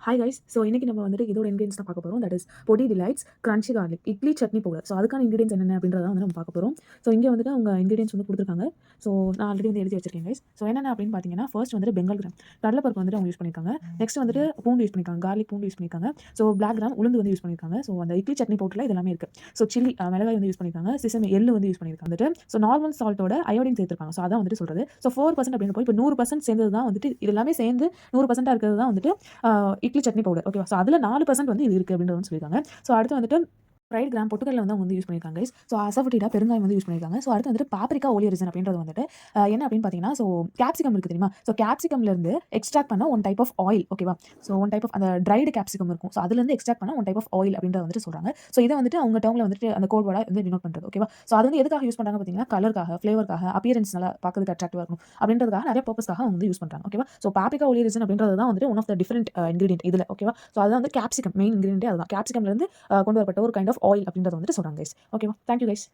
Hi guys. So இன்னைக்கு நம்ம வந்துட்டு இதோட இன்கிரியன்ஸ் தான் பார்க்க போகிறோம். தட் இஸ் பொடி delights crunchy garlic idli chutney powder. So அதுக்கான இன்கிரியன்ஸ் என்னென்ன அப்படின்றத வந்து நம்ம பார்க்க போகிறோம். ஸோ இங்கே வந்துட்டு அவங்க இன்கிரியன்ஸ் வந்து கொடுத்துருக்காங்க. ஸோ நான் ஆல்ரெடி வந்து எழுதி வச்சிருக்கேன் கைஸ். ஸோ என்னென்ன அப்படின்னு பார்த்தீங்கன்னா, ஃபர்ஸ்ட் வந்துட்டு பெங்கால் கிராம் கடலைப்பருப்பு வந்துட்டு அவங்க யூஸ் பண்ணியிருக்காங்க. நெக்ஸ்ட் வந்துட்டு பூண்டு யூஸ் பண்ணியிருக்காங்க, கார்லிக் பூண்டு யூஸ் பண்ணியிருக்காங்க. ஸோ பிளாக் கிராம் உளுந்து வந்து யூஸ் பண்ணியிருக்காங்க. ஸோ அந்த இட்லி சட்னி பவுடரில் இது எல்லாமே இருக்குது. ஸோ சில்லி மிளகாய் வந்து யூஸ் பண்ணியிருக்காங்க, சிசமி எள்ளு வந்து யூஸ் பண்ணியிருக்காங்க வந்துட்டு. ஸோ நார்மல் சால்ட்டோட அயோடின் சேர்த்துருக்காங்க. ஸோ அதான் வந்துட்டு சொல்கிறது. ஸோ 4% அப்படின்னு போய் இப்போ 100% சேர்ந்தது தான் வந்துட்டு இது எல்லாமே சேர்ந்து 100% இருக்கிறது தான் வந்துட்டு இட்லி சட்னி பவுடர். ஓகேவா? ஸோ அதில் 4% வந்து இது இருக்குது அப்படின்றது வந்து சொல்லியிருக்காங்க. ஸோ அடுத்து வந்துட்டு ஃப்ரைட் கிராம் பொட்டுக்கடலை வந்து அவங்க வந்து யூஸ் பண்ணியிருக்காங்க கைஸ். ஸோ அசஃபட்டிடா பெருங்காயம் வந்து யூஸ் பண்ணியிருக்காங்க. ஸோ அடுத்து வந்துட்டு பாப்ரிகா ஓலியரிசன் அப்படின்றது வந்துட்டு என்ன அப்படின்னு பார்த்தீங்கன்னா, ஸோ கேப்சிகம் இருக்குது தெரியுமா? ஸோ கேப்சிகம்லேருந்து எக்ஸ்ட்ராக்ட் பண்ண ஒன் டைப் ஆஃப் ஆயில். ஓகேவா? ஸோ ஒன் டைப் ஆஃப் அந்த ட்ரைடு கேப்சிகம் இருக்கும். ஸோ அதுலேருந்து எக்ஸ்ட்ராக்ட் பண்ண ஒன் டைப் ஆஃப் ஆயில் அப்படின்றத வந்துட்டு சொல்கிறாங்க. ஸோ இதை வந்துட்டு அவங்க டேர்மில் வந்துட்டு அந்த கோட் வேர்டாக வந்து டினோட் பண்ணுறது. ஓகேவா? ஸோ அது வந்து எதுக்காக யூஸ் பண்ணுறாங்க பார்த்தீங்கன்னா, கலருக்காக, ஃப்ளேவருக்காக, அப்பியரன்ஸ் நல்லா பார்க்கறதுக்கு அட்ராக்டிவாக இருக்கும் அப்படின்றதுக்காக நிறைய பர்பஸ்க்காக அவங்க வந்து யூஸ் பண்ணுறாங்க. ஓகேவா? ஸோ பாப்ரிகா ஓலியரிசன் அப்படின்றது தான் வந்துட்டு one of the different ingredient இதில். ஓகேவா? ஸோ அதுதான் வந்து கேப்சிகம் மெயின் இன்கிரியன்ட்டே அதுதான். கேப்சிகம்லேருந்து கொண்டு வரப்பட்ட ஒரு கைண்ட் ஆஃப் ஆயில் அப்படின்றத வந்துட்டு சொல்கிறாங்க கைஸ். ஓகேவா? Thank you guys.